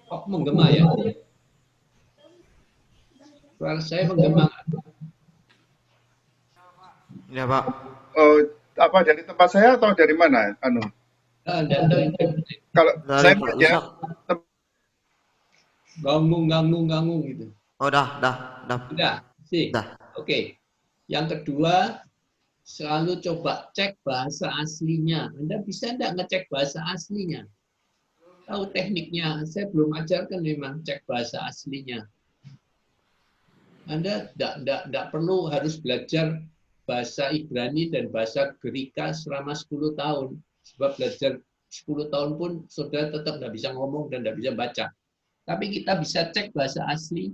Kok menggema ya? Suara saya menggema. Ya Pak. Oh, apa dari tempat saya atau dari mana? Anu, Enggak tahu itu. kalau Dari saya Pak lihat ya, Ishak. Ganggung, ganggung, ganggung gitu. Oh, dah, Udah, sih. dah. Oke. Yang kedua, selalu coba cek bahasa aslinya. Anda bisa enggak ngecek bahasa aslinya? Tahu tekniknya, saya belum ajarkan memang cek bahasa aslinya. Anda tidak perlu harus belajar bahasa Ibrani dan bahasa Gerika selama 10 tahun. Sebab belajar 10 tahun pun saudara tetap tidak bisa ngomong dan tidak bisa baca. Tapi kita bisa cek bahasa asli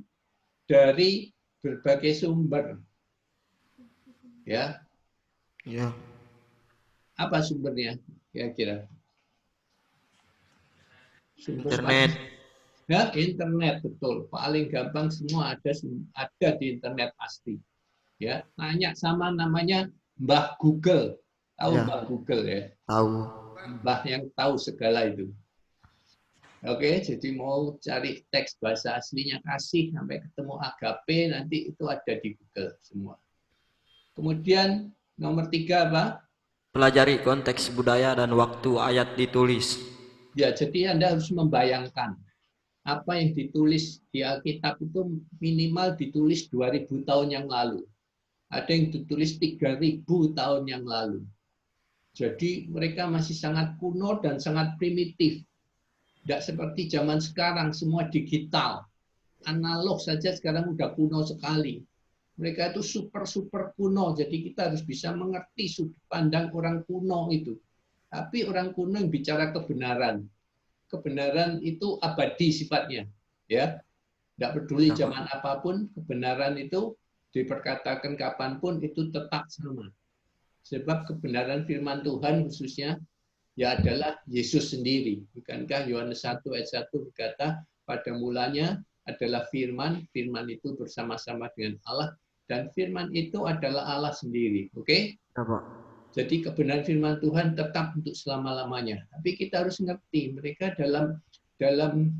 dari berbagai sumber. Ya, Ya. apa sumbernya? Kira-kira sumber paling. Internet. Ya, internet betul. Paling gampang semua ada di internet pasti. Ya, tanya sama namanya Mbah Google. Tahu Ya, Mbah Google ya? tahu. Mbah yang tahu segala itu. Oke, jadi mau cari teks bahasa aslinya kasih sampai ketemu agape nanti itu ada di Google semua. Kemudian nomor 3 apa? Pelajari konteks budaya dan waktu ayat ditulis. Ya, jadi Anda harus membayangkan apa yang ditulis di Alkitab itu minimal ditulis 2000 tahun yang lalu. Ada yang ditulis 3000 tahun yang lalu. Jadi mereka masih sangat kuno dan sangat primitif. Tidak seperti zaman sekarang, semua digital. Analog saja sekarang udah kuno sekali. Mereka itu super kuno, jadi kita harus bisa mengerti sudut pandang orang kuno itu. Tapi orang kuno yang bicara kebenaran. Kebenaran itu abadi sifatnya. Ya, tidak peduli Ya Pak. zaman apapun, kebenaran itu diperkatakan kapanpun itu tetap sama. Sebab kebenaran firman Tuhan khususnya ya adalah Yesus sendiri. Bukankah Yohanes 1 ayat 1 berkata, pada mulanya adalah firman, firman itu bersama-sama dengan Allah, dan firman itu adalah Allah sendiri. Oke? Ya Pak. Jadi kebenaran firman Tuhan tetap untuk selama-lamanya. Tapi kita harus ngerti, mereka dalam dalam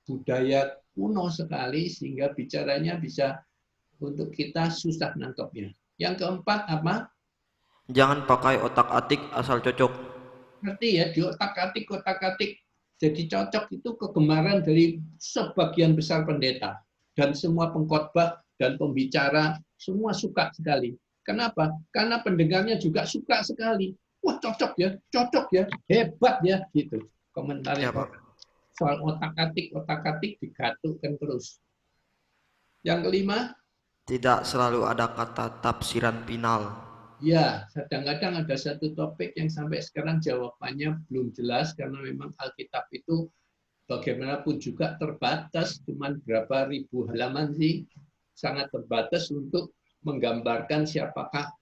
budaya kuno sekali, sehingga bicaranya bisa untuk kita susah nangkepnya. Yang keempat apa? Jangan pakai otak-atik asal cocok. Ngerti ya, di otak-atik jadi cocok itu kegemaran dari sebagian besar pendeta dan semua pengkhotbah dan pembicara semua suka sekali. Kenapa? Karena pendengarnya juga suka sekali. Wah, cocok ya, hebat ya gitu. Komentarnya Ya Pak. orang soal otak-atik digatukkan terus. Yang kelima, Tidak selalu ada kata tafsiran final. ya, kadang-kadang ada satu topik yang sampai sekarang jawabannya belum jelas karena memang Alkitab itu bagaimanapun juga terbatas, cuman berapa ribu halaman sih, sangat terbatas untuk menggambarkan siapakah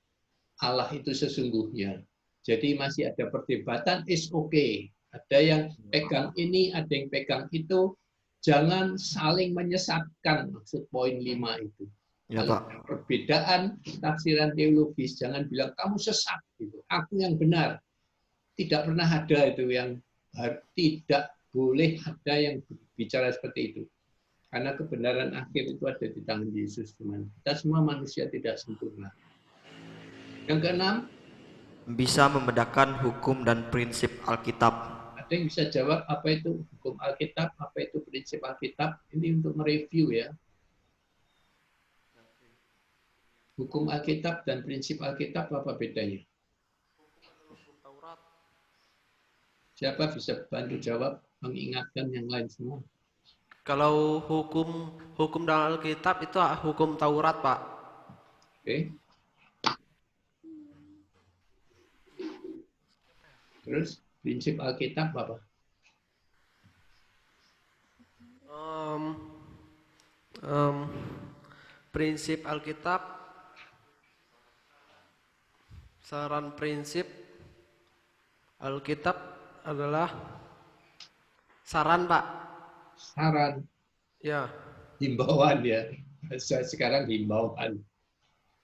Allah itu sesungguhnya. Jadi masih ada perdebatan, is okay. Ada yang pegang ini, ada yang pegang itu. Jangan saling menyesatkan, maksud poin 5 itu. Ya Kalau Pak. perbedaan tafsiran teologis, jangan bilang kamu sesat, gitu. Aku yang benar. Tidak pernah ada itu yang tidak boleh ada yang bicara seperti itu. Karena kebenaran akhir itu ada di tangan Yesus. Teman. Kita semua manusia tidak sempurna. Yang keenam, Bisa membedakan hukum dan prinsip Alkitab. ada yang bisa jawab apa itu hukum Alkitab, apa itu prinsip Alkitab. Ini untuk mereview ya. Hukum Alkitab dan prinsip Alkitab apa bedanya? Siapa bisa bantu jawab, mengingatkan yang lain semua? Kalau hukum hukum dalam Alkitab itu hukum Taurat, Pak. Oke. Terus prinsip Alkitab apa? Em, em, prinsip Alkitab, saran prinsip Alkitab adalah saran, Pak. Saran, Ya, himbauan ya. Sekarang himbauan.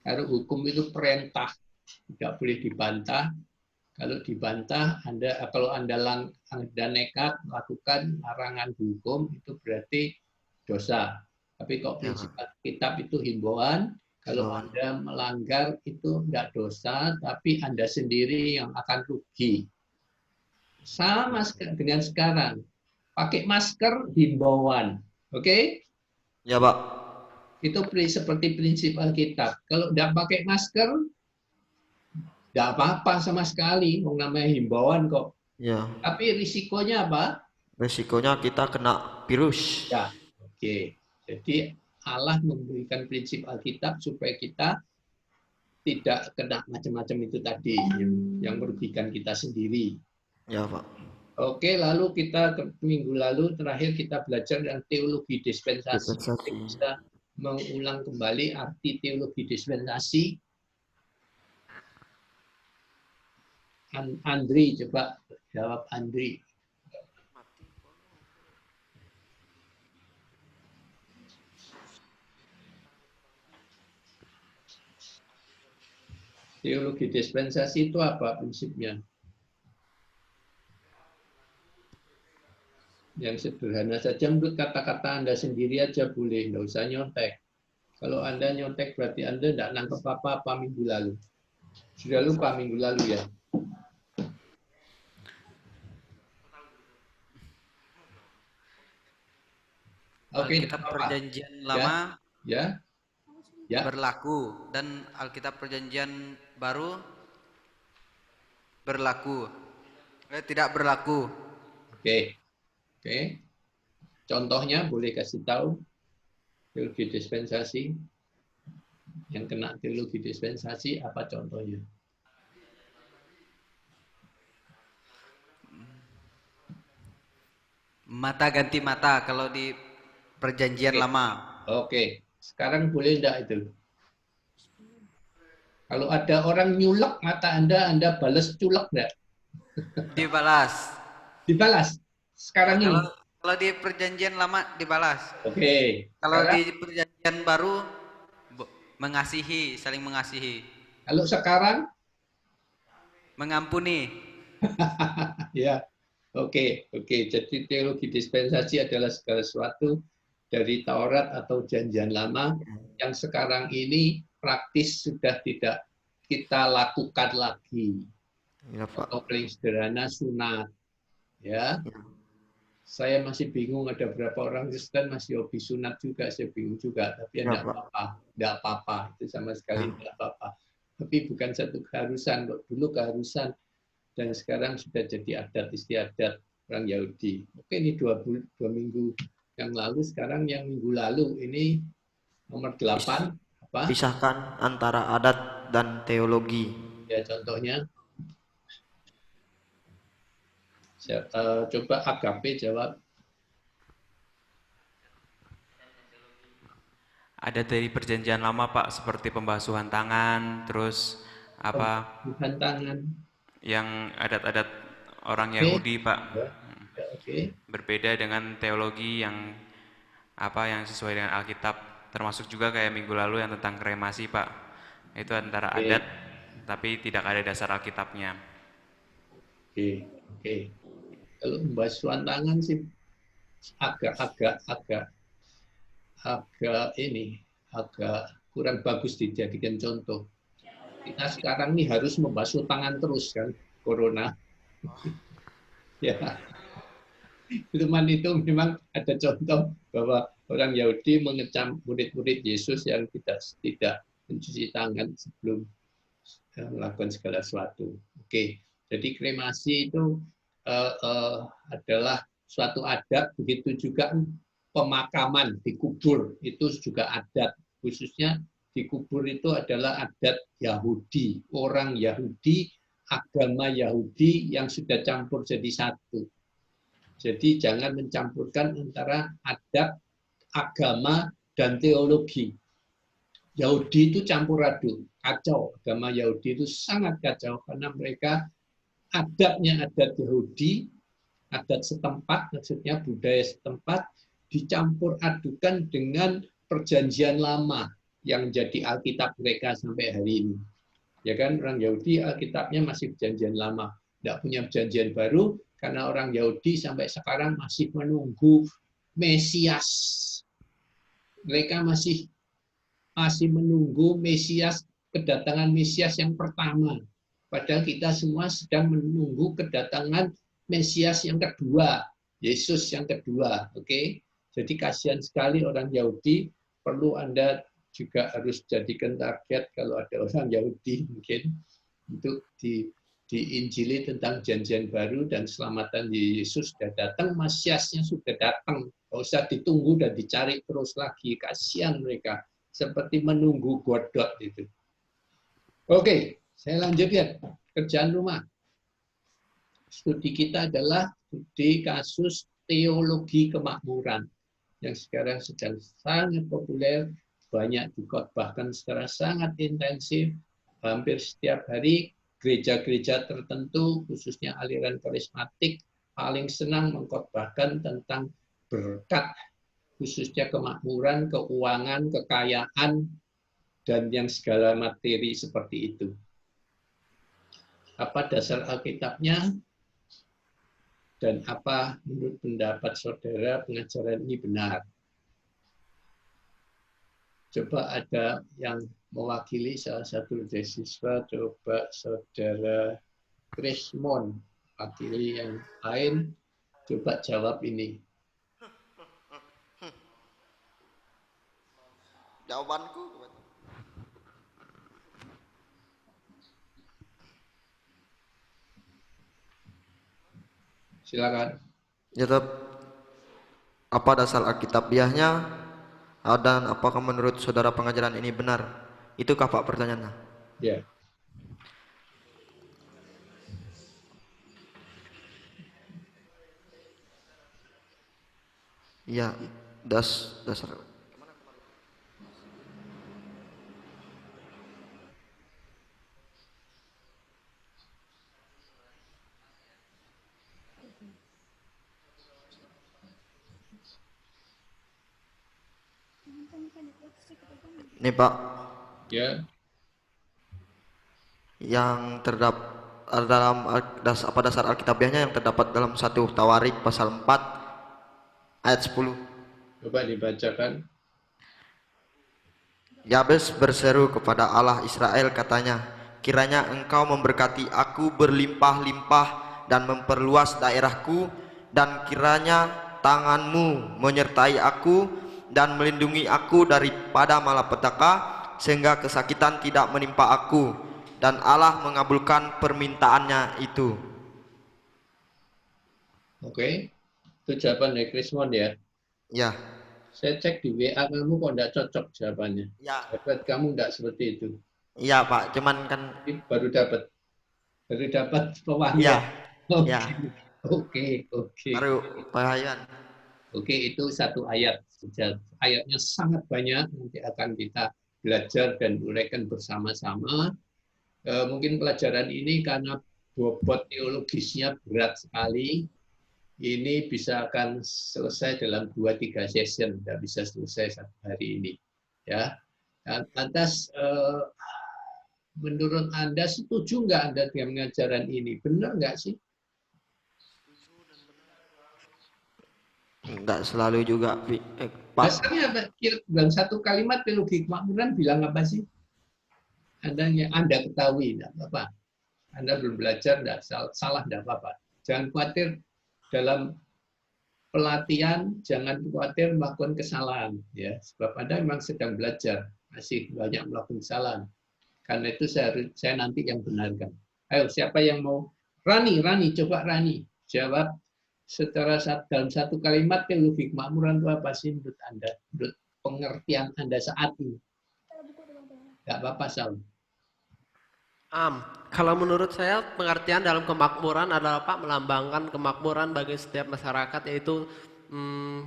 Kalau hukum itu perintah, tidak boleh dibantah. Kalau dibantah, kalau Anda nekat melakukan larangan hukum, itu berarti dosa. Tapi kok Ya, prinsip Pak. Alkitab itu himbauan, kalau Himbauan. Anda melanggar itu tidak dosa, tapi Anda sendiri yang akan rugi. Sama dengan sekarang. Pakai masker himbauan. Oke? Ya, Pak. Itu seperti prinsip Alkitab. Kalau tidak pakai masker, tidak apa-apa sama sekali. Namanya himbauan kok. Ya. Tapi risikonya apa? Resikonya kita kena virus. Ya, oke. Jadi Allah memberikan prinsip Alkitab supaya kita tidak kena macam-macam itu tadi yang merugikan kita sendiri. Ya, Pak. Oke, lalu kita minggu lalu terakhir kita belajar tentang teologi dispensasi. Dispensasi. Kita mengulang kembali arti teologi dispensasi. Andri, coba jawab Andri. Teologi dispensasi itu apa prinsipnya? Yang sederhana saja, menurut kata-kata Anda sendiri aja boleh, nggak usah nyontek. Kalau Anda nyontek berarti Anda tidak nangkep apa-apa minggu lalu. Sudah lupa minggu lalu ya? Oke, Alkitab Perjanjian Lama ya, ya. berlaku dan Alkitab Perjanjian Baru berlaku. Tidak berlaku. Oke, oke. Contohnya boleh kasih tahu teologi dispensasi. Yang kena teologi dispensasi apa contohnya? Mata ganti mata kalau di Perjanjian Oke. Lama. Oke, sekarang boleh enggak itu? Kalau ada orang nyulek mata Anda balas culek enggak? Dibalas. Dibalas. Sekarang ini. Kalau di Perjanjian Lama dibalas. Oke. Kalau Sekarang, di Perjanjian Baru mengasihi, saling mengasihi. kalau sekarang, Mengampuni. ya. Oke, oke. Jadi teologi dispensasi adalah segala sesuatu dari Taurat atau Janjian Lama yang sekarang ini praktis sudah tidak kita lakukan lagi. Ya, Pak. Atau paling sederhana sunat. Ya. Saya masih bingung, ada berapa orang Kristen masih hobi sunat juga, saya bingung juga, tapi Ya, tidak Pak. apa-apa, tidak apa-apa, itu sama sekali tidak apa-apa. Tapi bukan satu keharusan, dulu keharusan, dan sekarang sudah jadi adat istiadat orang Yahudi. Oke, ini dua minggu yang lalu, sekarang yang minggu lalu, ini nomor 8, apa? Pisahkan antara adat dan teologi. Ya, contohnya, coba Agape jawab. Ada dari Perjanjian Lama, Pak, seperti pembasuhan tangan, terus apa Bukan tangan. yang adat-adat orang Oke. Yahudi, Pak. Ya, oke. Berbeda dengan teologi yang yang sesuai dengan Alkitab, termasuk juga kayak minggu lalu yang tentang kremasi, Pak. Itu antara Oke. adat tapi tidak ada dasar Alkitabnya. Oke, oke. Kalau pembasuhan tangan sih agak kurang bagus dijadikan contoh. Kita sekarang ini harus membasuh tangan terus kan, corona. Ya, cuman itu memang ada contoh bahwa orang Yahudi mengecam murid-murid Yesus yang tidak mencuci tangan sebelum melakukan segala sesuatu. Oke, jadi kremasi itu adalah suatu adat, begitu juga pemakaman, dikubur itu juga adat, khususnya dikubur itu adalah adat Yahudi, orang Yahudi, agama Yahudi yang sudah campur jadi satu. Jadi jangan mencampurkan antara adat, agama, dan teologi. Yahudi itu campur aduk, kacau. Agama Yahudi itu sangat kacau karena mereka adatnya adat Yahudi, adat setempat, maksudnya budaya setempat, dicampur adukan dengan perjanjian lama yang jadi Alkitab mereka sampai hari ini. Ya kan, orang Yahudi Alkitabnya masih perjanjian lama, tidak punya perjanjian baru, karena orang Yahudi sampai sekarang masih menunggu Mesias. Mereka masih menunggu Mesias, kedatangan Mesias yang pertama. Padahal kita semua sedang menunggu kedatangan Mesias yang kedua, Yesus yang kedua. Oke? Jadi kasihan sekali orang Yahudi, perlu Anda juga harus jadikan target kalau ada orang Yahudi mungkin untuk diinjili tentang janjian baru dan selamatan Yesus sudah datang, Mesiasnya sudah datang, nggak usah ditunggu dan dicari terus lagi. Kasihan mereka, seperti menunggu godot itu. Oke, saya lanjutkan kerjaan rumah. Studi kita adalah studi kasus teologi kemakmuran yang sekarang sedang sangat populer, banyak dikhotbahkan secara sangat intensif, hampir setiap hari. Gereja-gereja tertentu, khususnya aliran karismatik, paling senang mengkhotbahkan tentang berkat, khususnya kemakmuran, keuangan, kekayaan, dan yang segala materi seperti itu. Apa dasar Alkitabnya? Dan apa menurut pendapat saudara pengajaran ini benar? Coba ada yang mewakili salah satu dari siswa, coba saudara Krismon, wakili yang lain, coba jawab ini. Jawabanku Silakan. Ya, apa dasar Alkitabiahnya dan apakah menurut saudara pengajaran ini benar? Itukah Pak pertanyaannya? Ya. Ya, dasar. Nih Pak, Ya. yang terdapat dalam apa dasar Alkitabiahnya yang terdapat dalam 1 Tawarik pasal 4 ayat 10. Coba dibacakan. Yabes berseru kepada Allah Israel, katanya, kiranya engkau memberkati aku berlimpah-limpah dan memperluas daerahku, dan kiranya tanganmu menyertai aku dan melindungi aku daripada malapetaka, sehingga kesakitan tidak menimpa aku. Dan Allah mengabulkan permintaannya itu. Oke. Itu jawaban dari Krismon ya. Ya. Saya cek di WA kamu kok enggak cocok jawabannya. Ya. Jawaban kamu enggak seperti itu. Iya Pak, cuman kan Ini baru dapat pewangian. ya. Oke. Ya. Oke. Baru pewahyuan. Oke, itu satu ayat saja. Ayatnya sangat banyak, nanti akan kita belajar dan uraikan bersama-sama. Mungkin pelajaran ini karena bobot teologisnya berat sekali, ini bisa akan selesai dalam 2-3 session, tidak bisa selesai satu hari ini. Ya, lantas menurut Anda setuju nggak Anda dengan pengajaran ini? Benar nggak sih? Enggak selalu juga, Pak. Dasarnya apa? Dalam satu kalimat teologi kemakmuran bilang apa sih? Anda ketahui, tidak apa-apa. Anda belum belajar, tidak salah, tidak apa-apa. Jangan khawatir dalam pelatihan, jangan khawatir melakukan kesalahan, ya. Sebab Anda memang sedang belajar, masih banyak melakukan kesalahan. Karena itu saya nanti yang benarkan. Ayo, siapa yang mau? Rani, coba Rani jawab secara dalam satu kalimat teologi kemakmuran itu apa sih menurut Anda? Menurut pengertian Anda saat ini? Tidak apa-apa, Saul. Kalau menurut saya pengertian dalam kemakmuran adalah Pak melambangkan kemakmuran bagi setiap masyarakat, yaitu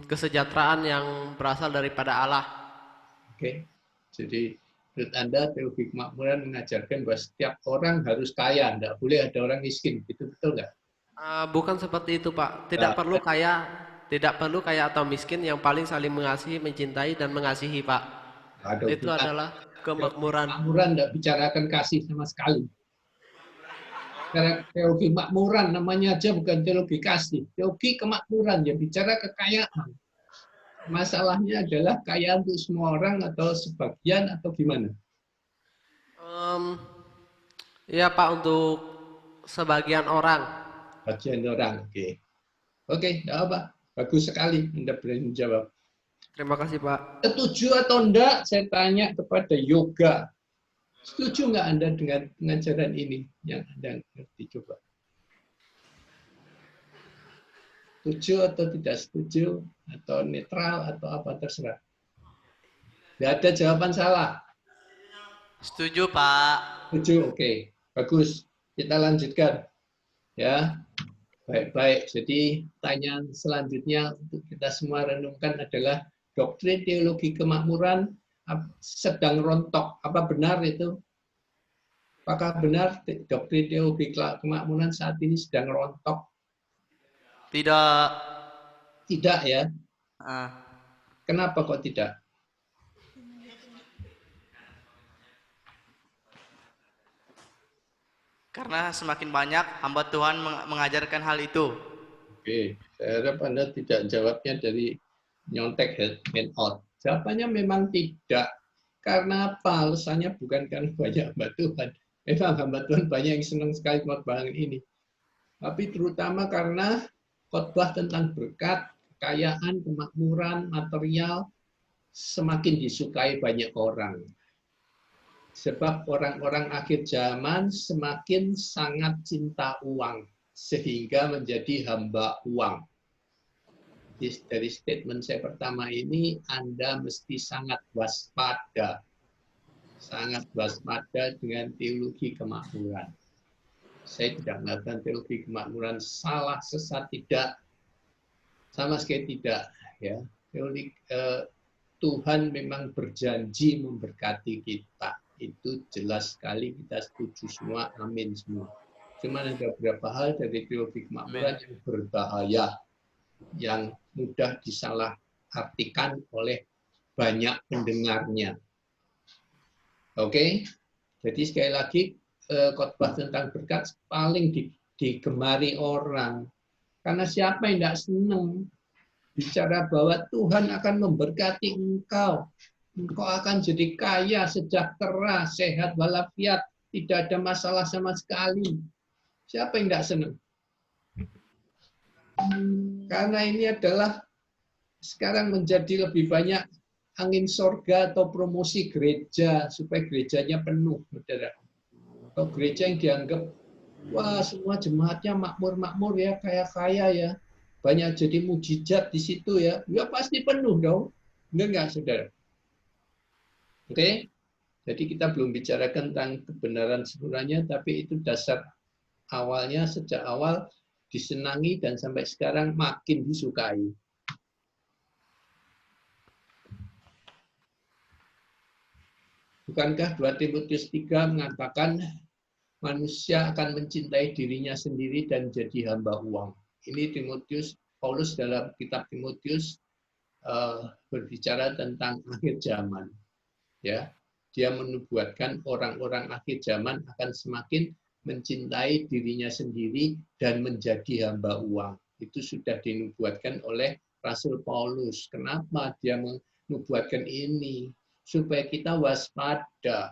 kesejahteraan yang berasal daripada Allah. Oke, jadi menurut Anda teologi kemakmuran mengajarkan bahwa setiap orang harus kaya, tidak boleh ada orang miskin, itu betul nggak? Bukan seperti itu Pak, tidak perlu kaya atau miskin, yang paling saling mengasihi, mencintai dan mengasihi Pak. Ada Itu adalah Kemakmuran. Makmuran tidak bicarakan kasih sama sekali. Karena teologi makmuran namanya aja bukan teologi kasih, teologi kemakmuran yang bicara kekayaan. Masalahnya adalah kaya untuk semua orang atau sebagian atau gimana? Ya Pak, untuk sebagian orang. Bagian orang, oke. Oke, tidak apa. Bagus sekali Anda berani menjawab. Terima kasih Pak. Setuju atau enggak, saya tanya kepada yoga. Setuju nggak Anda dengan pengajaran ini yang Anda ngerti? Coba. Setuju atau tidak setuju, atau netral, atau apa, terserah. Tidak ada jawaban salah. Setuju, Pak. Setuju, oke. Bagus. Kita lanjutkan. Ya, baik-baik. Jadi pertanyaan selanjutnya untuk kita semua renungkan adalah doktrin teologi kemakmuran sedang rontok. Apa benar itu? Apakah benar doktrin teologi kemakmuran saat ini sedang rontok? Tidak. Tidak ya. Ah, Kenapa kok tidak? karena semakin banyak hamba Tuhan mengajarkan hal itu. Oke, saya harap Anda tidak jawabnya dari nyontek hand out. Jawabannya memang tidak. Karena apa? Alasannya bukan karena banyak hamba Tuhan. Memang hamba Tuhan banyak yang senang sekali khotbah ini. Tapi terutama karena khotbah tentang berkat, kekayaan, kemakmuran, material semakin disukai banyak orang. Sebab orang-orang akhir zaman semakin sangat cinta uang, sehingga menjadi hamba uang. Dari statement saya pertama ini, Anda mesti sangat waspada. Sangat waspada dengan teologi kemakmuran. Saya tidak mengatakan teologi kemakmuran salah, sesat, tidak. Sama sekali tidak. Ya. Teologi, Tuhan memang berjanji memberkati kita. Itu jelas sekali, kita setuju semua, amin semua. Cuma ada beberapa hal dari teologi kemakmuran yang berbahaya, yang mudah disalahartikan oleh banyak pendengarnya. Oke, jadi sekali lagi khotbah tentang berkat paling digemari orang. Karena siapa yang tidak senang bicara bahwa Tuhan akan memberkati engkau. Engkau akan jadi kaya, sejahtera, sehat walafiat, tidak ada masalah sama sekali. Siapa yang tidak senang? Karena ini adalah sekarang menjadi lebih banyak angin sorga atau promosi gereja supaya gerejanya penuh, saudara. Atau gereja yang dianggap wah semua jemaatnya makmur-makmur ya, kaya-kaya ya, banyak jadi mujizat di situ ya, ya pasti penuh dong, benar nggak saudara? Oke, jadi kita belum bicarakan tentang kebenaran sebenarnya, tapi itu dasar awalnya sejak awal disenangi dan sampai sekarang makin disukai. Bukankah 2 Timotius 3 mengatakan manusia akan mencintai dirinya sendiri dan jadi hamba uang. Ini Paulus dalam kitab Timotius berbicara tentang akhir zaman. Ya, dia menubuatkan orang-orang akhir zaman akan semakin mencintai dirinya sendiri dan menjadi hamba uang. Itu sudah dinubuatkan oleh Rasul Paulus. Kenapa dia menubuatkan ini? Supaya kita waspada.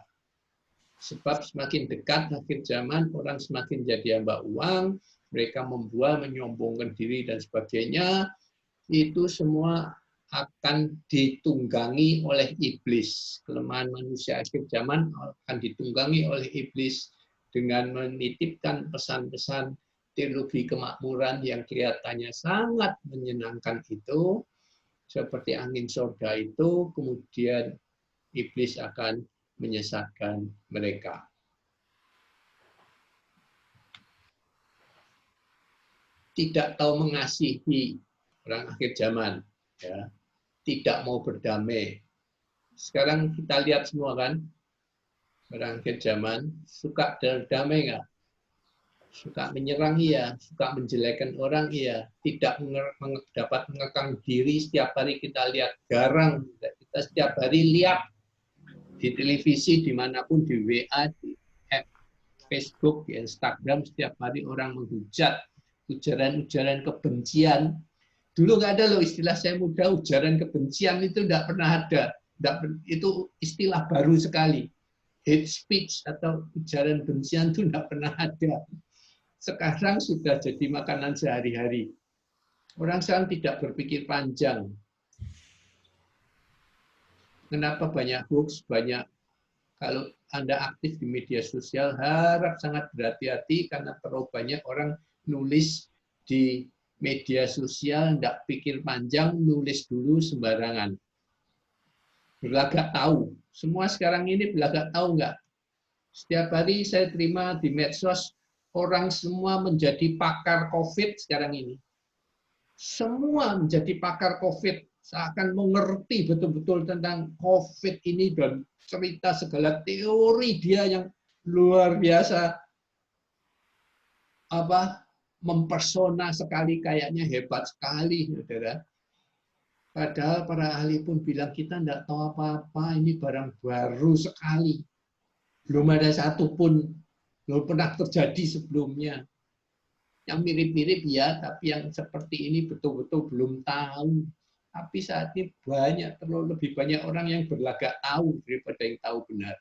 Sebab semakin dekat akhir zaman, orang semakin jadi hamba uang, mereka membual, menyombongkan diri, dan sebagainya. Itu semua akan ditunggangi oleh iblis. Kelemahan manusia akhir zaman akan ditunggangi oleh iblis dengan menitipkan pesan-pesan teologi kemakmuran yang kelihatannya sangat menyenangkan itu, seperti angin surga itu, kemudian iblis akan menyesatkan mereka. Tidak tahu mengasihi orang akhir zaman, ya. Tidak mau berdamai. Sekarang kita lihat semua kan, orang akhir zaman suka berdamai nggak? Suka menyerang iya, suka menjelekan orang iya, tidak dapat mengekang diri. Setiap hari kita lihat garang, kita setiap hari lihat di televisi, dimanapun, di WA, di Facebook, di Instagram, setiap hari orang menghujat, ujaran-ujaran kebencian. Dulu nggak ada loh istilah, saya muda, ujaran kebencian itu nggak pernah ada. Itu istilah baru sekali. Hate speech atau ujaran kebencian itu nggak pernah ada. Sekarang sudah jadi makanan sehari-hari. Orang sekarang tidak berpikir panjang. Kenapa banyak hoax, banyak. Kalau Anda aktif di media sosial, harap sangat berhati-hati karena terlalu banyak orang nulis di media sosial, tidak pikir panjang, nulis dulu sembarangan. Berlagak tahu. Semua sekarang ini berlagak tahu nggak? Setiap hari saya terima di medsos, orang semua menjadi pakar COVID sekarang ini. Semua menjadi pakar COVID. Seakan mengerti betul-betul tentang COVID ini dan cerita segala teori dia yang luar biasa mempesona sekali, kayaknya hebat sekali, saudara. Padahal para ahli pun bilang kita tidak tahu apa-apa, ini barang baru sekali. Belum ada satupun, belum pernah terjadi sebelumnya. Yang mirip-mirip ya, tapi yang seperti ini betul-betul belum tahu. Tapi saat ini lebih banyak orang yang berlagak tahu daripada yang tahu benar.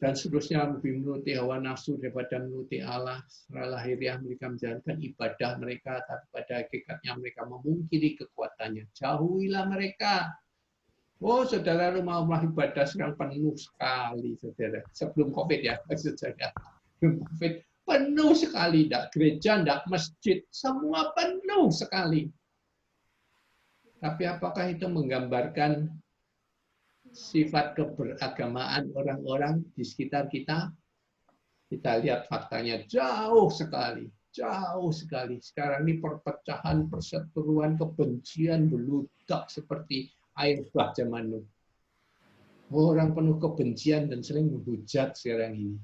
Dan seterusnya lebih menuruti hawa nafsu daripada menuruti Allah. Secara lahiriah mereka menjalankan ibadah mereka, tapi pada hakikatnya mereka memungkiri kekuatannya. Jauhilah mereka. Oh, saudara, rumah-rumah ibadah sekarang penuh sekali, saudara. Sebelum COVID ya, maksud saya. Sebelum COVID, penuh sekali. Tidak gereja, tidak masjid, semua penuh sekali. Tapi apakah itu menggambarkan sifat keberagamaan orang-orang di sekitar kita? Kita lihat faktanya jauh sekali, jauh sekali. Sekarang ini perpecahan, perseteruan, kebencian beludak seperti air bah zaman Nuh. Orang penuh kebencian dan sering menghujat sekarang ini.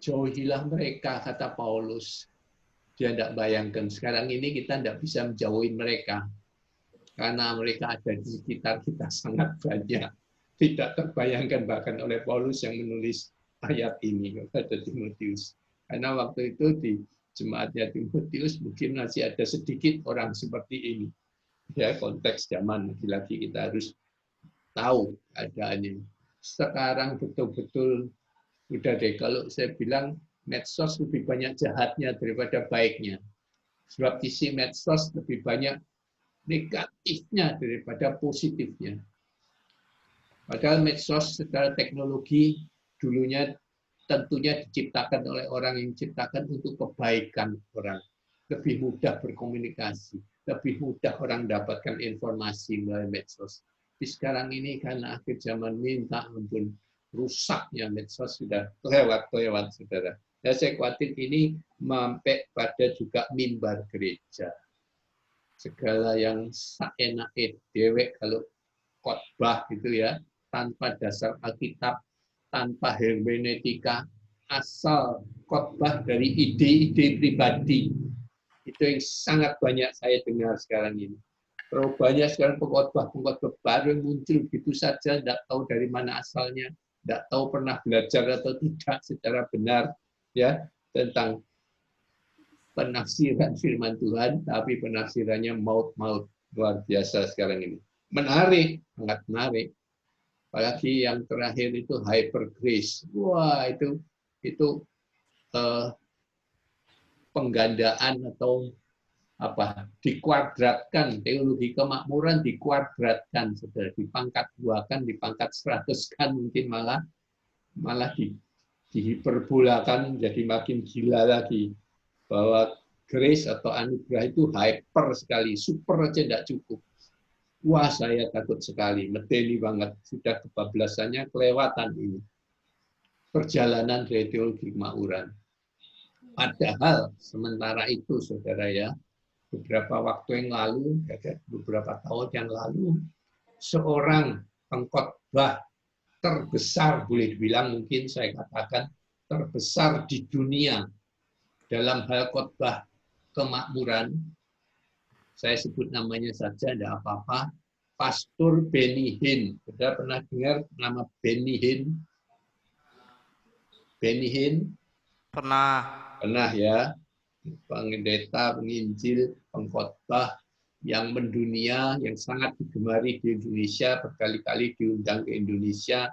Jauhilah mereka, kata Paulus. Dia tidak bayangkan. Sekarang ini kita tidak bisa menjauhi mereka. Karena mereka ada di sekitar kita sangat banyak. Tidak terbayangkan bahkan oleh Paulus yang menulis ayat ini kepada Timotius. Karena waktu itu di jemaatnya Timotius mungkin masih ada sedikit orang seperti ini. Ya, konteks zaman lagi-lagi kita harus tahu keadaannya. Sekarang betul-betul udah deh, kalau saya bilang medsos lebih banyak jahatnya daripada baiknya. Sebab isi medsos lebih banyak negatifnya daripada positifnya. Padahal medsos secara teknologi dulunya tentunya diciptakan oleh orang yang diciptakan untuk kebaikan orang. Lebih mudah berkomunikasi, lebih mudah orang mendapatkan informasi melalui medsos. Tapi sekarang ini karena akhir zaman minta ampun, rusaknya medsos sudah lewat-lewat, saudara. Ya, saya khawatir ini sampai pada juga mimbar gereja. Segala yang seenaknya dewek kalau khotbah gitu ya, tanpa dasar Alkitab, tanpa hermeneutika, asal khotbah dari ide-ide pribadi. Itu yang sangat banyak saya dengar sekarang ini. Terlalu banyak sekarang pengkhotbah baru yang muncul begitu saja, tidak tahu dari mana asalnya, tidak tahu pernah belajar atau tidak secara benar ya tentang penafsiran firman Tuhan, tapi penafsirannya maut-maut, luar biasa sekarang ini. Menarik, sangat menarik. Apalagi yang terakhir itu hyper grace. Wah, itu penggandaan atau dikuadratkan, teologi kemakmuran dikuadratkan, sudah dipangkat 2-kan, dipangkat 100-kan, mungkin malah dihiperbolakan jadi makin gila lagi. Bahwa grace atau anugerah itu hyper sekali, super aja tidak cukup. Wah, saya takut sekali, medeni banget. Sudah kebablasannya kelewatan ini. Perjalanan dari teologi kemakmuran. Padahal sementara itu, saudara ya, beberapa waktu yang lalu, beberapa tahun yang lalu, seorang pengkhotbah terbesar, boleh dibilang mungkin saya katakan, terbesar di dunia, dalam hal khotbah kemakmuran, saya sebut namanya saja, tidak apa-apa, Pastor Benny Hinn. Sudah pernah dengar nama Benny Hinn? Benny Hinn? Pernah. Pernah ya. Pendeta, penginjil, pengkhotbah yang mendunia, yang sangat digemari di Indonesia, berkali-kali diundang ke Indonesia.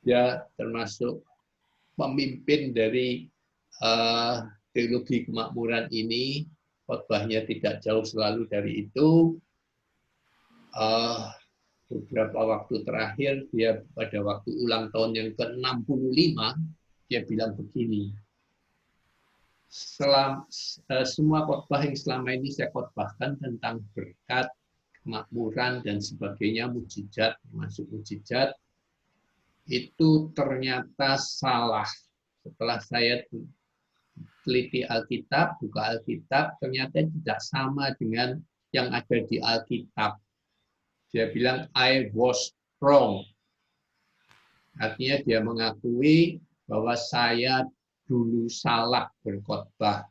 Dia termasuk pemimpin dari teologi kemakmuran ini. Khotbahnya tidak jauh selalu dari itu. Beberapa waktu terakhir, dia pada waktu ulang tahun yang ke-65, dia bilang begini, semua khotbah yang selama ini saya khotbahkan tentang berkat, kemakmuran, dan sebagainya, mujizat, termasuk mujizat, itu ternyata salah. Setelah saya teliti Alkitab, buka Alkitab, ternyata tidak sama dengan yang ada di Alkitab. Dia bilang, I was wrong. Artinya dia mengakui bahwa saya dulu salah berkhotbah.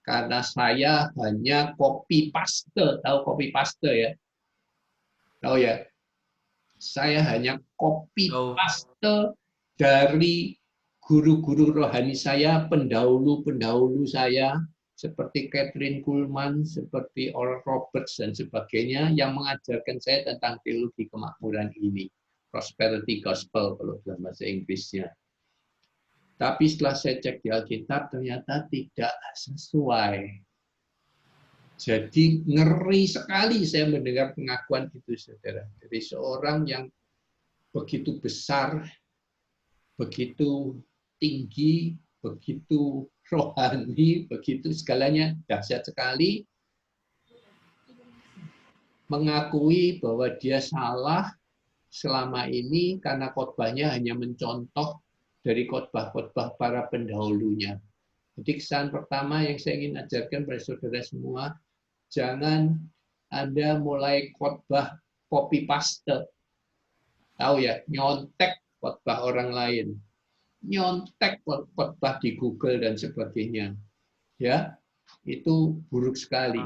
Karena saya hanya copy paste. Tahu copy paste ya? Tahu ya? Saya hanya copy paste dari guru-guru rohani saya, pendahulu-pendahulu saya, seperti Catherine Kuhlman, seperti Oral Roberts, dan sebagainya, yang mengajarkan saya tentang teologi kemakmuran ini. Prosperity Gospel, kalau dalam bahasa Inggrisnya. Tapi setelah saya cek di Alkitab, ternyata tidak sesuai. Jadi ngeri sekali saya mendengar pengakuan itu, saudara. Dari seorang yang begitu besar, begitu tinggi, begitu rohani, begitu segalanya dahsyat sekali, mengakui bahwa dia salah selama ini karena khotbahnya hanya mencontoh dari khotbah-khotbah para pendahulunya. Jadi kesan pertama yang saya ingin ajarkan pada saudara semua, jangan Anda mulai khotbah copy paste. Tahu ya, nyontek khotbah orang lain. Nyontek khotbah di Google dan sebagainya. Ya, itu buruk sekali.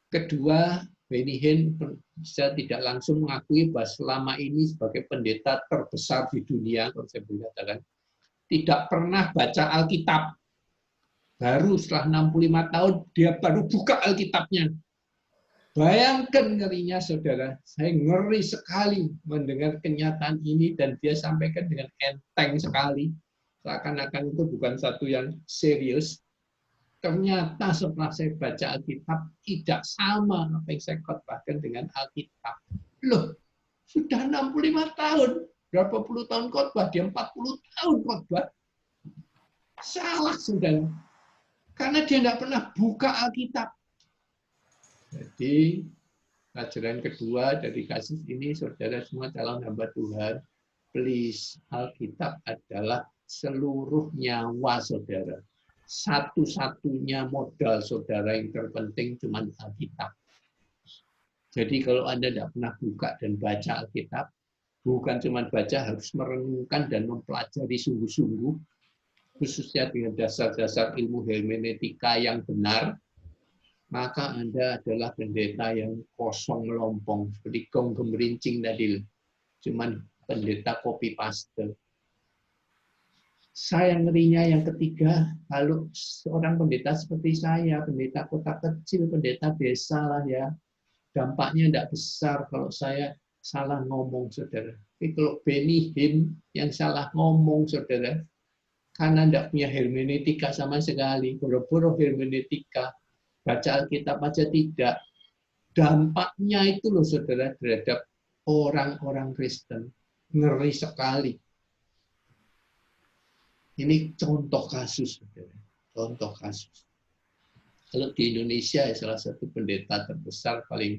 Kedua, Benny Hinn bisa tidak langsung mengakui bahwa selama ini sebagai pendeta terbesar di dunia, kalau saya boleh katakan, tidak pernah baca Alkitab. Baru setelah 65 tahun, dia baru buka Alkitabnya. Bayangkan ngerinya, saudara. Saya ngeri sekali mendengar kenyataan ini, dan dia sampaikan dengan enteng sekali. Seakan-akan itu bukan satu yang serius. Ternyata setelah saya baca Alkitab, tidak sama apa yang saya khotbahkan dengan Alkitab. Loh, sudah 65 tahun. Berapa puluh tahun khotbah? Dia 40 tahun khotbah. Salah, saudara. Karena dia tidak pernah buka Alkitab. Jadi, pelajaran kedua dari kasus ini, saudara semua calon hamba Tuhan, please, Alkitab adalah seluruh nyawa saudara. Satu-satunya modal saudara yang terpenting cuma Alkitab. Jadi kalau Anda tidak pernah buka dan baca Alkitab, bukan cuma baca, harus merenungkan dan mempelajari sungguh-sungguh, khususnya dengan dasar-dasar ilmu hermeneutika yang benar, maka Anda adalah pendeta yang kosong melompong, seperti gong gemerincing tadi, cuma pendeta copy paste. Saya ngerinya yang ketiga, kalau seorang pendeta seperti saya, pendeta kota kecil, pendeta desa lah ya, dampaknya tidak besar kalau saya salah ngomong, saudara. Tapi kalau Benny Hinn yang salah ngomong, saudara, karena tidak punya hermeneutika sama sekali, boro-boro hermeneutika, baca Alkitab aja tidak, dampaknya itu loh, saudara, terhadap orang-orang Kristen. Ngeri sekali. Ini contoh kasus, saudara. Contoh kasus. Kalau di Indonesia, salah satu pendeta terbesar, paling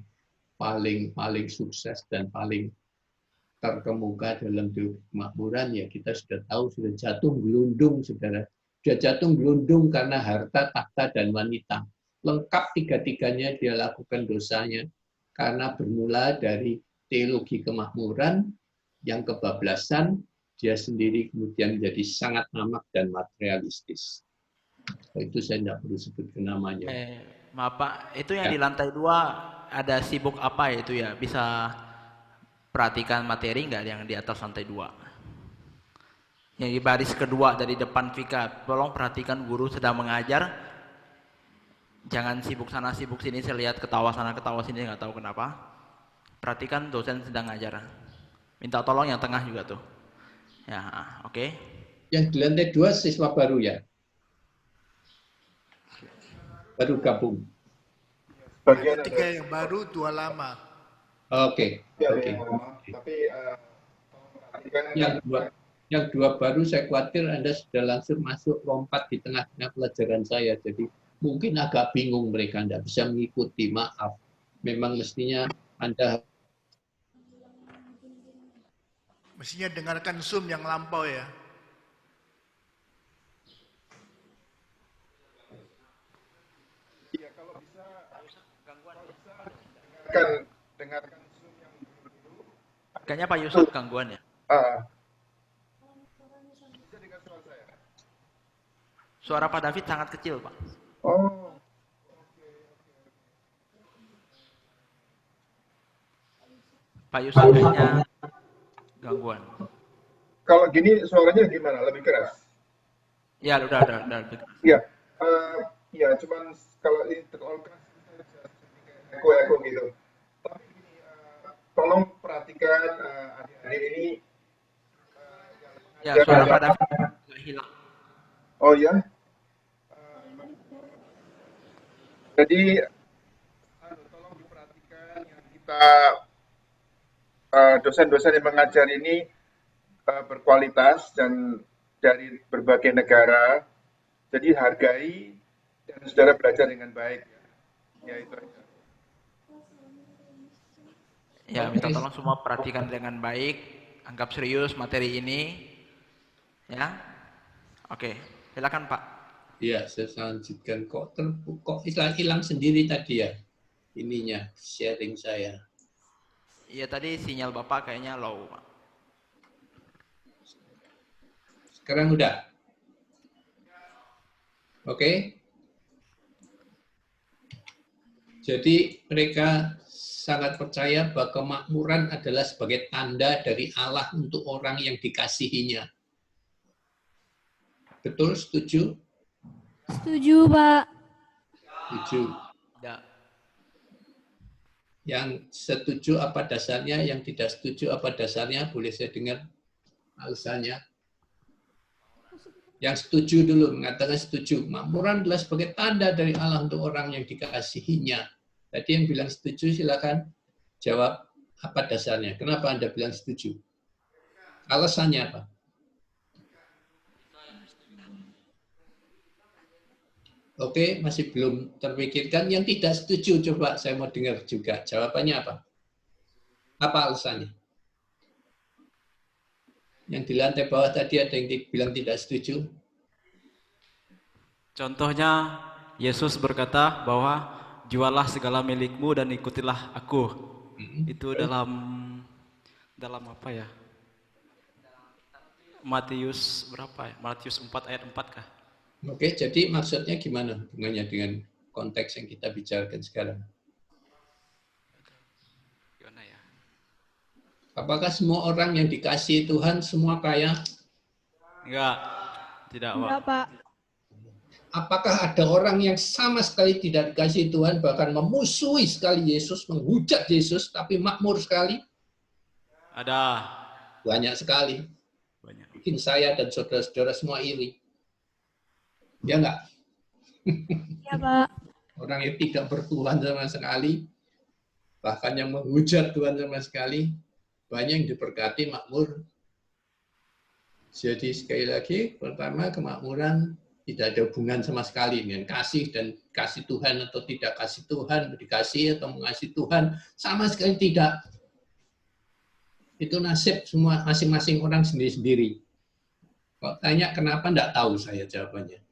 sukses dan paling terkemuka dalam teologi kemakmuran, ya kita sudah tahu, sudah jatuh gelundung, saudara. Sudah jatuh gelundung karena harta, tahta, dan wanita. Lengkap tiga-tiganya dia lakukan dosanya. Karena bermula dari teologi kemakmuran yang kebablasan, dia sendiri kemudian menjadi sangat tamak dan materialistis. Itu saya tidak perlu sebutkan namanya. Maaf Pak, itu yang Ya. di lantai 2 ada sibuk apa itu ya? Bisa perhatikan materi nggak yang di atas lantai 2? Yang di baris kedua dari depan Vika, tolong perhatikan guru sedang mengajar. Jangan sibuk sana sibuk sini, saya lihat ketawa sana ketawa sini, nggak tahu kenapa. Perhatikan dosen sedang ngajar. Minta tolong yang tengah juga tuh. Ya, oke. Yang di lantai 2 siswa baru ya? Baru gabung. Bagian Ada 3 yang baru, 2 lama. Oke. Ya, Oke. tapi perhatikan Yang dua baru saya khawatir Anda sudah langsung masuk lompat di tengah-tengah pelajaran saya. Jadi mungkin agak bingung mereka, tidak bisa mengikuti. Maaf. Memang mestinya Anda Mestinya dengarkan Zoom yang lampau ya. Iya, kalau bisa dengarkan Zoom yang dulu. Kayaknya Pak Yusuf gangguan ya. Bisa dengar suara saya? Suara Pak David sangat kecil, Pak. Oh. Pak Yusuf kayaknya gangguan. Kalau gini suaranya gimana? Lebih keras? Ya, udah. Iya. Ya, cuman kalau ini terlalu keras, eko gitu. Tapi gini, tolong perhatikan adik-adik ini. Ya, suara Pak David agak hilang. Oh ya. Jadi, tolong diperhatikan yang kita dosen-dosen yang mengajar ini berkualitas dan dari berbagai negara. Jadi hargai dan saudara belajar dengan baik. Ya itu aja. Ya, minta tolong semua perhatikan dengan baik, anggap serius materi ini. Ya. Oke, silakan Pak. ya saya lanjutkan. Kok hilang sendiri tadi ya? Ininya, sharing saya. Iya, tadi sinyal Bapak kayaknya low, Pak. Sekarang udah? Oke? Jadi mereka sangat percaya bahwa kemakmuran adalah sebagai tanda dari Allah untuk orang yang dikasihinya. Betul? Setuju? Setuju, Pak. Setuju. Ya. Yang setuju apa dasarnya, yang tidak setuju apa dasarnya, boleh saya dengar alasannya. Yang setuju dulu, mengatakan setuju. Makmuran adalah sebagai tanda dari Allah untuk orang yang dikasihinya. Tadi yang bilang setuju, silakan jawab apa dasarnya. Kenapa Anda bilang setuju? Alasannya apa? Oke, masih belum terpikirkan. Yang tidak setuju, coba saya mau dengar juga. Jawabannya apa? Apa alasannya? Yang di lantai bawah tadi ada yang bilang tidak setuju. Contohnya, Yesus berkata bahwa jualah segala milikmu dan ikutilah aku. Itu dalam apa ya? Matius berapa ya? Matius 4 ayat 4 kah? Oke, jadi maksudnya gimana hubungannya dengan konteks yang kita bicarakan sekarang? Gimana ya? Apakah semua orang yang dikasihi Tuhan semua kaya? Enggak, tidak Pak. Enggak, Pak. Apakah ada orang yang sama sekali tidak dikasihi Tuhan, bahkan memusuhi sekali Yesus, menghujat Yesus, tapi makmur sekali? Ada. Banyak sekali. Banyak. Bikin saya dan saudara-saudara semua iri. Ya enggak? Ya, Pak. Orang yang tidak bertuhan sama sekali, bahkan yang menghujat Tuhan sama sekali, banyak yang diberkati makmur. Jadi sekali lagi, pertama kemakmuran tidak ada hubungan sama sekali dengan kasih dan kasih Tuhan atau tidak kasih Tuhan, dikasih atau mengasihi Tuhan, sama sekali tidak. Itu nasib semua masing-masing orang sendiri-sendiri. Kalau tanya kenapa, enggak tahu saya jawabannya.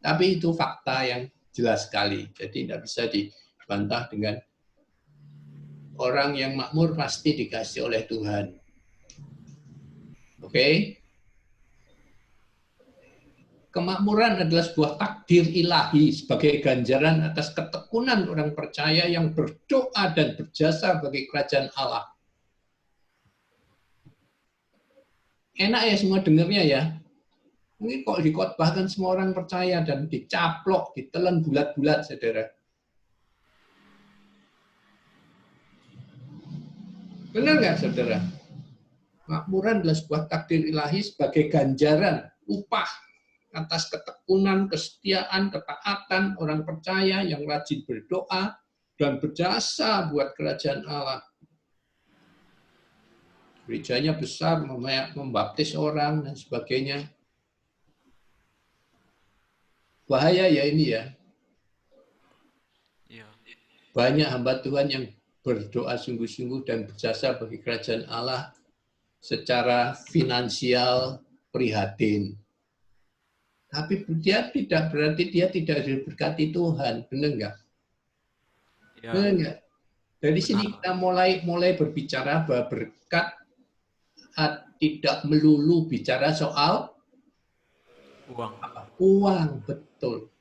Tapi itu fakta yang jelas sekali. Jadi tidak bisa dibantah dengan orang yang makmur pasti dikasih oleh Tuhan. Oke? Kemakmuran adalah sebuah takdir ilahi sebagai ganjaran atas ketekunan orang percaya yang berdoa dan berjasa bagi kerajaan Allah. Enak ya semua dengarnya ya. Ini kok dikhotbahkan semua orang percaya dan dicaplok, ditelan bulat-bulat, saudara. Benar nggak, saudara? Makmuran adalah sebuah takdir ilahi sebagai ganjaran, upah atas ketekunan, kesetiaan, ketaatan orang percaya yang rajin berdoa dan berjasa buat kerajaan Allah. Gerejanya besar, membaptis orang, dan sebagainya. Bahaya ya ini ya. Banyak hamba Tuhan yang berdoa sungguh-sungguh dan berjasa bagi kerajaan Allah secara finansial prihatin. Tapi dia tidak berarti dia tidak diberkati Tuhan, benar nggak? Ya. Benar nggak? Dari sini kita mulai berbicara bahwa berkat tidak melulu bicara soal uang. Uang, betul.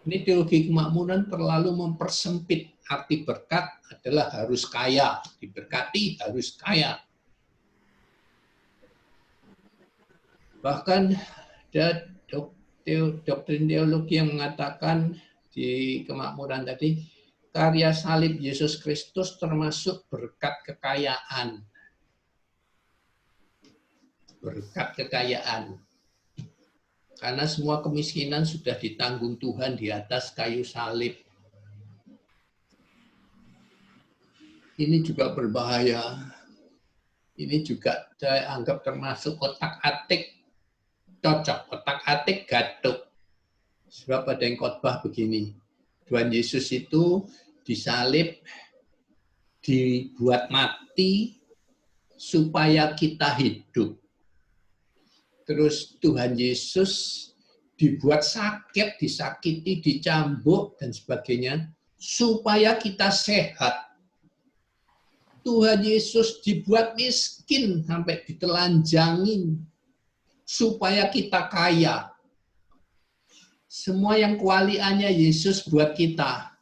Ini teologi kemakmuran terlalu mempersempit arti berkat adalah harus kaya, diberkati harus kaya. Bahkan ada doktrin teologi yang mengatakan di kemakmuran tadi, karya salib Yesus Kristus termasuk berkat kekayaan. Berkat kekayaan. Karena semua kemiskinan sudah ditanggung Tuhan di atas kayu salib. Ini juga berbahaya. Ini juga saya anggap termasuk otak-atik cocok, otak-atik gatuk. Sebab ada yang khotbah begini, Tuhan Yesus itu disalib, dibuat mati supaya kita hidup. Terus Tuhan Yesus dibuat sakit, disakiti, dicambuk, dan sebagainya, supaya kita sehat. Tuhan Yesus dibuat miskin sampai ditelanjangin, supaya kita kaya. Semua yang kewaliannya Yesus buat kita.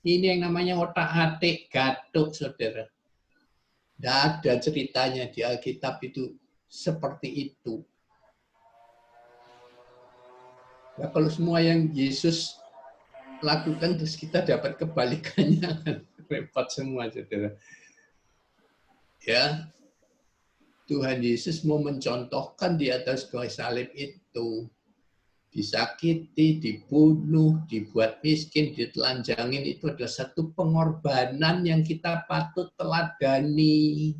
Ini yang namanya otak-atik gatuk, saudara. Tidak ada ceritanya di Alkitab itu seperti itu. Nah, kalau semua yang Yesus lakukan terus kita dapat kebalikannya, kan repot semua, saudara. Ya, Tuhan Yesus mau mencontohkan di atas kayu salib itu, disakiti, dibunuh, dibuat miskin, ditelanjangin, itu adalah satu pengorbanan yang kita patut teladani.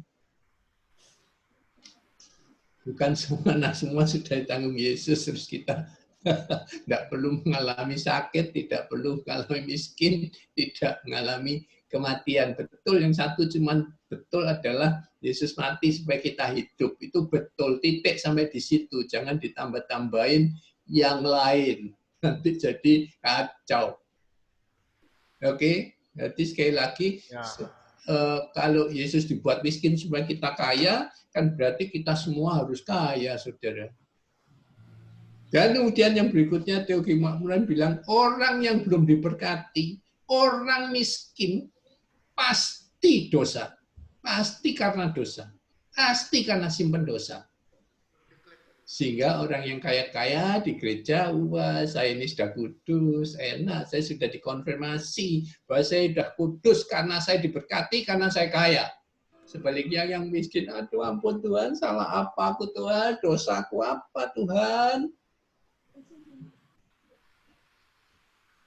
Bukan semua sudah ditanggung Yesus, terus kita tidak perlu mengalami sakit, tidak perlu mengalami miskin, tidak mengalami kematian. Betul, yang satu cuman betul adalah Yesus mati supaya kita hidup. Itu betul, titik sampai di situ. Jangan ditambah-tambahin yang lain. Nanti jadi kacau. Oke, jadi sekali lagi, kalau Yesus dibuat miskin supaya kita kaya, kan berarti kita semua harus kaya, saudara. Dan kemudian yang berikutnya teologi kemakmuran bilang orang yang belum diberkati, orang miskin pasti dosa. Pasti karena dosa. Pasti karena simpen dosa. Sehingga orang yang kaya-kaya di gereja, wah saya ini sudah kudus, enak, saya sudah dikonfirmasi bahwa saya sudah kudus karena saya diberkati, karena saya kaya. Sebaliknya yang miskin, aduh ampun Tuhan, salah apa aku Tuhan, dosaku apa Tuhan.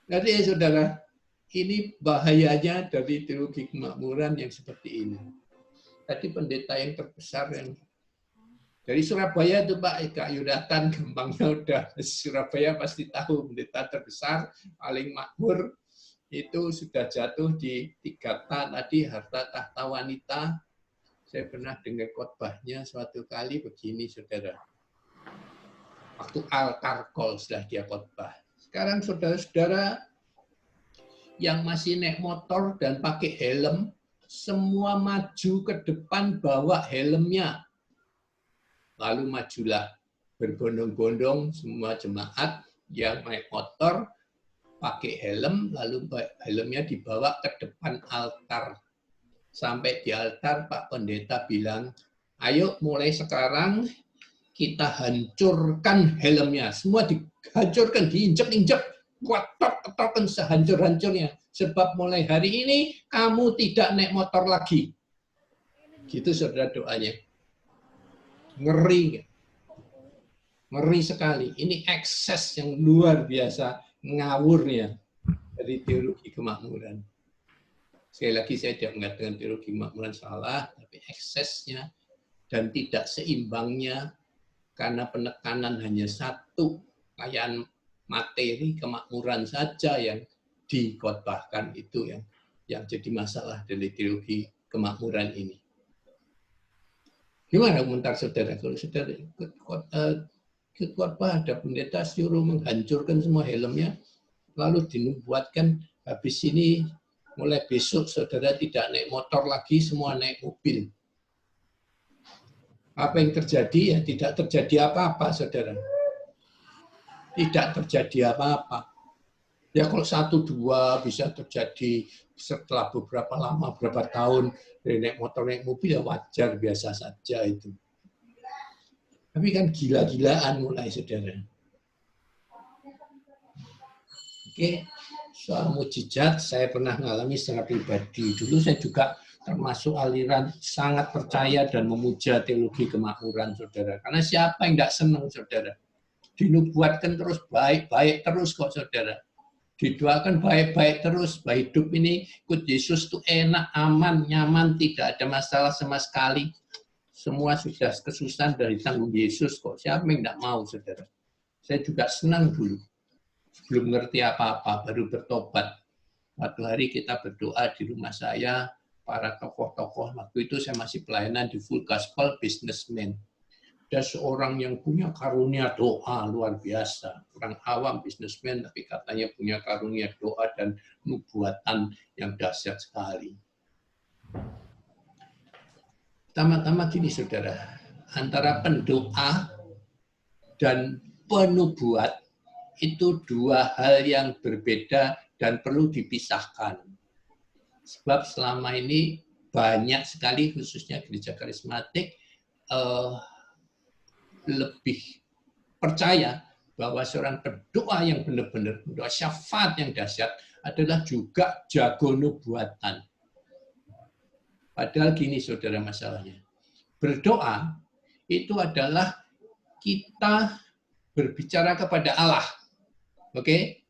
Jadi saudara, ini bahayanya dari teologi kemakmuran yang seperti ini. Tadi pendeta yang terbesar yang dari Surabaya itu Pak Eka Yudatan, gampangnya udah Surabaya pasti tahu pendeta terbesar paling makmur itu sudah jatuh di 3 tadi harta tahta wanita. Saya pernah dengar khotbahnya suatu kali begini saudara. Waktu Al-Karkol setelah dia khotbah. Sekarang saudara-saudara yang masih naik motor dan pakai helm, semua maju ke depan bawa helmnya. Lalu majulah berbondong-bondong semua jemaat yang naik motor, pakai helm, lalu helmnya dibawa ke depan altar. Sampai di altar, Pak Pendeta bilang, ayo mulai sekarang kita hancurkan helmnya. Semua dihancurkan, diinjek-injek, kotok-kotokan sehancur-hancurnya. Sebab mulai hari ini kamu tidak naik motor lagi. Gitu saudara doanya. Ngeri. Ngeri sekali. Ini ekses yang luar biasa ngawurnya dari teologi kemakmuran. Sekali lagi saya tidak mengatakan teologi kemakmuran salah, tapi eksesnya dan tidak seimbangnya karena penekanan hanya satu, kayak materi kemakmuran saja yang dikhotbahkan, itu yang jadi masalah dari teologi kemakmuran ini. Gimana komentar saudara? Kalau saudara ikut khotbah ada pendeta suruh menghancurkan semua helmnya, lalu dinubuatkan habis ini mulai besok saudara tidak naik motor lagi, semua naik mobil. Apa yang terjadi? Ya tidak terjadi apa-apa, saudara. Tidak terjadi apa-apa. Ya kalau 1-2 bisa terjadi setelah beberapa lama, beberapa tahun dari naik motor, naik mobil, ya wajar, biasa saja itu. Tapi kan gila-gilaan mulai, saudara. Oke, soal mujizat saya pernah mengalami secara pribadi. Dulu saya juga termasuk aliran sangat percaya dan memuja teologi kemakmuran, saudara. Karena siapa yang tidak senang, saudara? Dinubuatkan terus baik-baik terus kok, saudara. Didoakan baik-baik terus. Bahwa hidup ini ikut Yesus itu enak, aman, nyaman, tidak ada masalah sama sekali. Semua sudah kesusahan dari tanggung Yesus kok. Siapa yang tidak mau, saudara? Saya juga senang dulu. Belum ngerti apa-apa, baru bertobat. Waktu hari kita berdoa di rumah saya, para tokoh-tokoh, waktu itu saya masih pelayanan di Full Gospel Businessman. Ada seorang yang punya karunia doa luar biasa. Orang awam businessman, tapi katanya punya karunia doa dan nubuatan yang dahsyat sekali. Pertama-tama gini, saudara, antara pendoa dan penubuat itu dua hal yang berbeda dan perlu dipisahkan. Sebab selama ini banyak sekali, khususnya gereja karismatik, lebih percaya bahwa seorang pendoa yang benar-benar, pendoa syafaat yang dahsyat adalah juga jago nubuatan. Padahal gini, saudara, masalahnya. Berdoa itu adalah kita berbicara kepada Allah. Oke?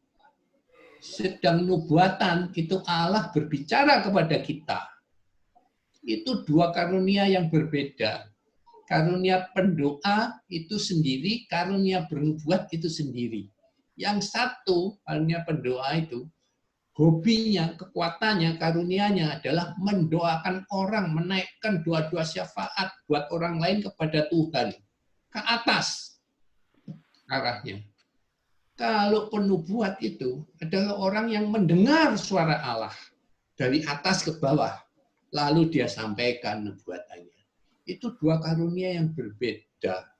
Sedang nubuatan itu Allah berbicara kepada kita. Itu dua karunia yang berbeda. Karunia pendoa itu sendiri, karunia bernubuat itu sendiri. Yang satu, karunia pendoa itu, hobinya, kekuatannya, karunianya adalah mendoakan orang, menaikkan doa-doa syafaat buat orang lain kepada Tuhan. Ke atas arahnya. Kalau penubuat itu adalah orang yang mendengar suara Allah dari atas ke bawah, lalu dia sampaikan nubuatannya. Itu dua karunia yang berbeda.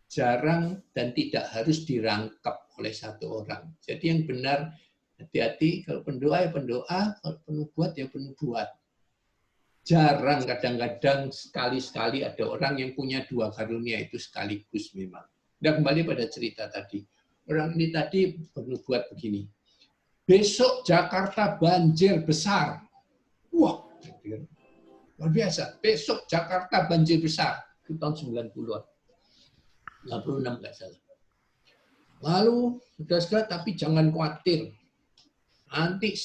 Jarang dan tidak harus dirangkap oleh satu orang. Jadi yang benar, hati-hati, kalau pendoa ya pendoa, kalau penubuat ya penubuat. Jarang, kadang-kadang sekali-sekali ada orang yang punya dua karunia itu sekaligus memang. Dan kembali pada cerita tadi. Orang ini tadi bernubuat begini. Besok Jakarta banjir besar. Wah, luar biasa. Besok Jakarta banjir besar. Itu tahun 90-an. 96 nggak salah. Lalu, saudara-saudara, tapi jangan khawatir. Nanti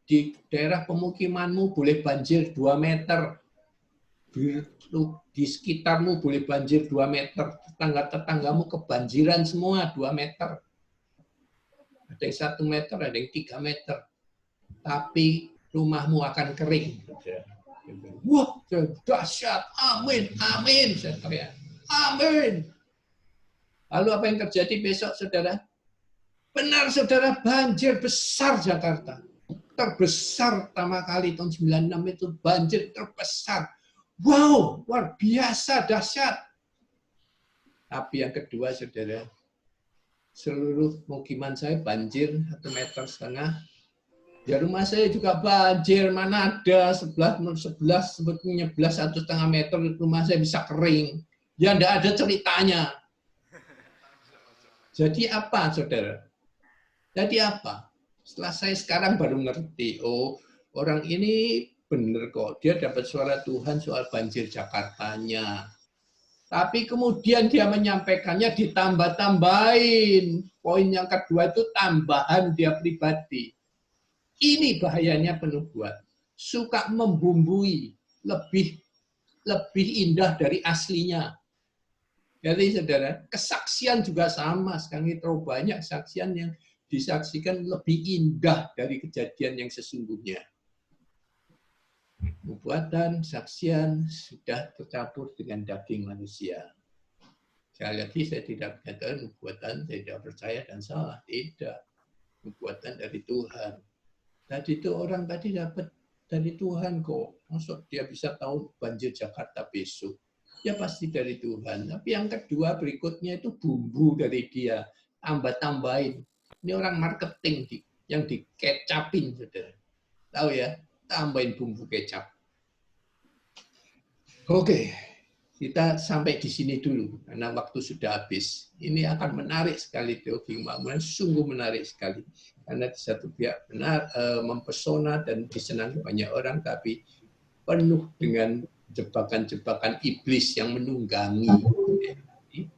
di daerah pemukimanmu boleh banjir 2 meter. Di sekitarmu boleh banjir 2 meter. Tetangga-tetanggamu kebanjiran semua 2 meter. Ada yang 1 meter, ada yang 3 meter. Tapi rumahmu akan kering. Wah, dahsyat. Amin, amin. Saya teriak. Amin. Lalu apa yang terjadi besok, saudara? Benar, saudara, banjir besar Jakarta. Terbesar pertama kali tahun 96 itu banjir terbesar. Wow, luar biasa, dahsyat. Tapi yang kedua, saudara, seluruh pemukiman saya banjir 1,5 meter. Ya rumah saya juga banjir, mana ada sebelah sebetulnya 1,5 meter rumah saya bisa kering. Ya enggak ada ceritanya. Jadi apa, saudara? Jadi apa? Setelah saya sekarang baru ngerti, oh orang ini benar kok, dia dapat suara Tuhan soal banjir Jakartanya. Tapi kemudian dia menyampaikannya ditambah-tambahin. Poin yang kedua itu tambahan dia pribadi. Ini bahayanya penubuat. Suka membumbui, lebih indah dari aslinya. Jadi saudara, kesaksian juga sama. Sekarang ini terlalu banyak saksian yang disaksikan lebih indah dari kejadian yang sesungguhnya. Nubuatan, saksian sudah tercampur dengan daging manusia. Sekali lagi saya tidak mengatakan nubuatan saya tidak percaya dan salah. Tidak. Nubuatan dari Tuhan. Tadi itu orang tadi dapat dari Tuhan kok. Maksud dia bisa tahu banjir Jakarta besok. Ya pasti dari Tuhan. Tapi yang kedua berikutnya itu bumbu dari dia. Tambah-tambahin. Ini orang marketing yang dikecapin, saudara. Tahu ya? Tambahin bumbu kecap. Oke, kita sampai di sini dulu karena waktu sudah habis. Ini akan menarik sekali teologi kemakmuran, sungguh menarik sekali. Karena di satu pihak benar mempesona dan disenangi banyak orang, tapi penuh dengan jebakan-jebakan iblis yang menunggangi.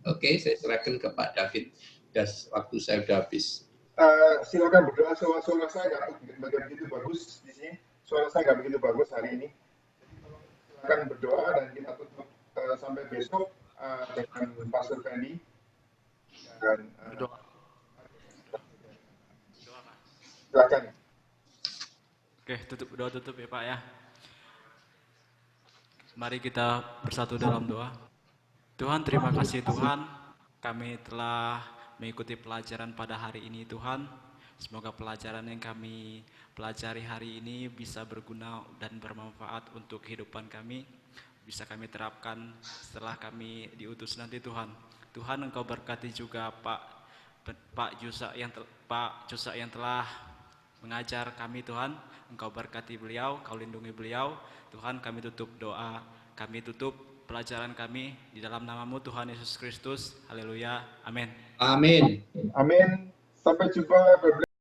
Oke, saya serahkan ke Pak David. Waktu saya sudah habis. Silakan berdoa. Suara saya nggak begitu bagus di sini. Suara saya nggak begitu bagus hari ini. Silakan berdoa dan kita tutup sampai besok dengan Pastor Fendi. Dan Berdoa. silakan. Oke, doa tutup ya Pak ya. Mari kita bersatu dalam doa. Tuhan, terima kasih Tuhan, kami telah mengikuti pelajaran pada hari ini Tuhan. Semoga pelajaran yang kami pelajari hari ini bisa berguna dan bermanfaat untuk kehidupan kami. Bisa kami terapkan setelah kami diutus nanti Tuhan. Tuhan, Engkau berkati juga Pak Jusa yang telah mengajar kami Tuhan. Engkau berkati beliau, Kau lindungi beliau. Tuhan, kami tutup doa, kami tutup pelajaran kami di dalam nama-Mu Tuhan Yesus Kristus. Haleluya. Amin. Amin. Amin. Sampai jumpa.